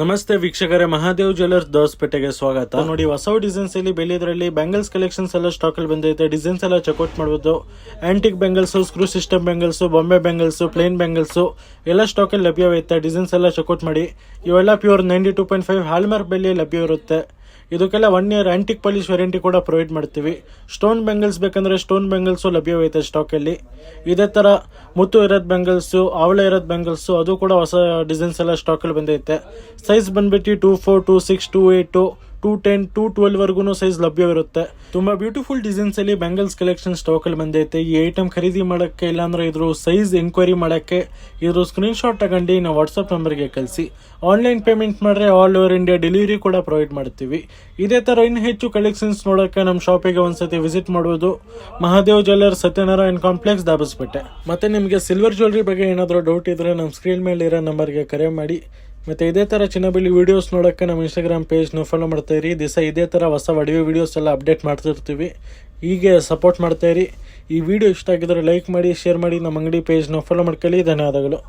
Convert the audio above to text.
ನಮಸ್ತೆ ವೀಕ್ಷಕರೇ, ಮಹಾದೇವ್ ಜ್ಯುವೆಲ್ಲರ್ಸ್ ದೋಸ್ಪೇಟೆಗೆ ಸ್ವಾಗತ. ನೋಡಿ, ಹೊಸ ಡಿಸೈನ್ಸ್ ಇಲ್ಲಿ ಬೆಳೆಯೋದ್ರಲ್ಲಿ ಬ್ಯಾಂಗಲ್ಸ್ ಕಲೆಕ್ಷನ್ಸ್ ಎಲ್ಲ ಸ್ಟಾಕ್ ಅಲ್ಲಿ ಬಂದೈತೆ. ಡಿಸೈನ್ಸ್ ಎಲ್ಲ ಚೆಕ್ಔಟ್ ಮಾಡಬಹುದು. Antique bangles, screw system bangles, Bombay bangles, plain bangles ಎಲ್ಲ ಸ್ಟಾಕ್ ಅಲ್ಲಿ ಲಭ್ಯವಿರುತ್ತೆ. ಡಿಸೈನ್ಸ್ ಎಲ್ಲ ಚೆಕ್ಔಟ್ ಮಾಡಿ. ಇವೆಲ್ಲ ಪ್ಯೂರ್ 92.5 ಹಾಲ್ಮಾರ್ಕ್ ಬೆಲೆ ಲಭ್ಯ ಇರುತ್ತೆ. ಇದಕ್ಕೆಲ್ಲ 1 year ಆಂಟಿಕ್ ಪಾಲಿಶ್ ವ್ಯಾರಂಟಿ ಕೂಡ ಪ್ರೊವೈಡ್ ಮಾಡ್ತೀವಿ. ಸ್ಟೋನ್ ಬ್ಯಾಂಗಲ್ಸ್ ಬೇಕಂದ್ರೆ ಸ್ಟೋನ್ ಬ್ಯಾಂಗಲ್ಸ್ ಲಭ್ಯವಿದೆ ಸ್ಟಾಕ್ ಅಲ್ಲಿ. ಇದೇ ತರ ಮುತ್ತು ಇರೋದ್ ಬ್ಯಾಂಗಲ್ಸ್, ಆವಳೆ ಇರೋದ್ ಬ್ಯಾಂಗಲ್ಸ್, ಅದು ಕೂಡ ಹೊಸ ಡಿಸೈನ್ಸ್ ಎಲ್ಲ ಸ್ಟಾಕ್ ಅಲ್ಲಿ ಬಂದೈತೆ. ಸೈಜ್ ಬಂದ್ಬಿಟ್ಟು 24, 26, 28, 210, 212 ವರೆಗೂ ಸೈಜ್ ಲಭ್ಯವಿರುತ್ತೆ. ತುಂಬಾ ಬ್ಯೂಟಿಫುಲ್ ಡಿಸೈನ್ಸ್ ಅಲ್ಲಿ ಬ್ಯಾಂಗಲ್ಸ್ ಕಲೆಕ್ಷನ್ ಸ್ಟಾಕ್ ಅಲ್ಲಿ ಬಂದೈತೆ. ಈ ಐಟಮ್ ಖರೀದಿ ಮಾಡಕ್ಕೆ ಇಲ್ಲಾಂದ್ರೆ ಇದ್ರ ಸೈಜ್ ಎಂಕ್ವೈರಿ ಮಾಡಕ್ಕೆ ಇದ್ರ ಸ್ಕ್ರೀನ್ ಶಾಟ್ ತಗೊಂಡು ನಾವು ವಾಟ್ಸ್ಆಪ್ ನಂಬರ್ಗೆ ಕಳಿಸಿ. ಆನ್ಲೈನ್ ಪೇಮೆಂಟ್ ಮಾಡ್ರೆ ಆಲ್ ಓವರ್ ಇಂಡಿಯಾ ಡೆಲಿವರಿ ಕೂಡ ಪ್ರೊವೈಡ್ ಮಾಡ್ತೀವಿ. ಇದೇ ತರ ಇನ್ನು ಹೆಚ್ಚು ಕಲೆಕ್ಷನ್ಸ್ ನೋಡಕ್ಕೆ ನಮ್ಮ ಶಾಪಿಗೆ ಒಂದ್ಸತಿ ವಿಸಿಟ್ ಮಾಡಬಹುದು. Mahadev jewellers, Satyanarayana complex, Dabaspete. ಮತ್ತೆ ನಿಮಗೆ ಸಿಲ್ವರ್ ಜ್ಯುವೆಲ್ಲರಿ ಬಗ್ಗೆ ಏನಾದರೂ ಡೌಟ್ ಇದ್ರೆ ನಮ್ಮ ಸ್ಕ್ರೀನ್ ಮೇಲೆ ಇರೋ ನಂಬರ್ಗೆ ಕರೆ ಮಾಡಿ. ಮತ್ತೆ ಇದೇ ತರ ಚಿನ್ನ ಬೆಳ್ಳಿ ವಿಡಿಯೋಸ್ ನೋಡಕ್ಕೆ ನಮ್ಮ ಇನ್ಸ್ಟಾಗ್ರಾಮ್ ಪೇಜ್ನ ಫಾಲೋ ಮಾಡ್ತಾ ಇರಿ. ದಿವಸ ಇದೇ ತರ ಹೊಸ ಒಡವೆ ವಿಡಿಯೋಸ್ ಎಲ್ಲ ಅಪ್ಡೇಟ್ ಮಾಡ್ತಿರ್ತೀವಿ. ಹೀಗೆ ಸಪೋರ್ಟ್ ಮಾಡ್ತಾ ಇರಿ. ಈ ವಿಡಿಯೋ ಇಷ್ಟ ಆಗಿದ್ರೆ ಲೈಕ್ ಮಾಡಿ, ಶೇರ್ ಮಾಡಿ, ನಮ್ಮ ಅಂಗಡಿ ಪೇಜ್ನ ಫಾಲೋ ಮಾಡ್ಕೊಳ್ಳಿ. ಧನ್ಯವಾದಗಳು.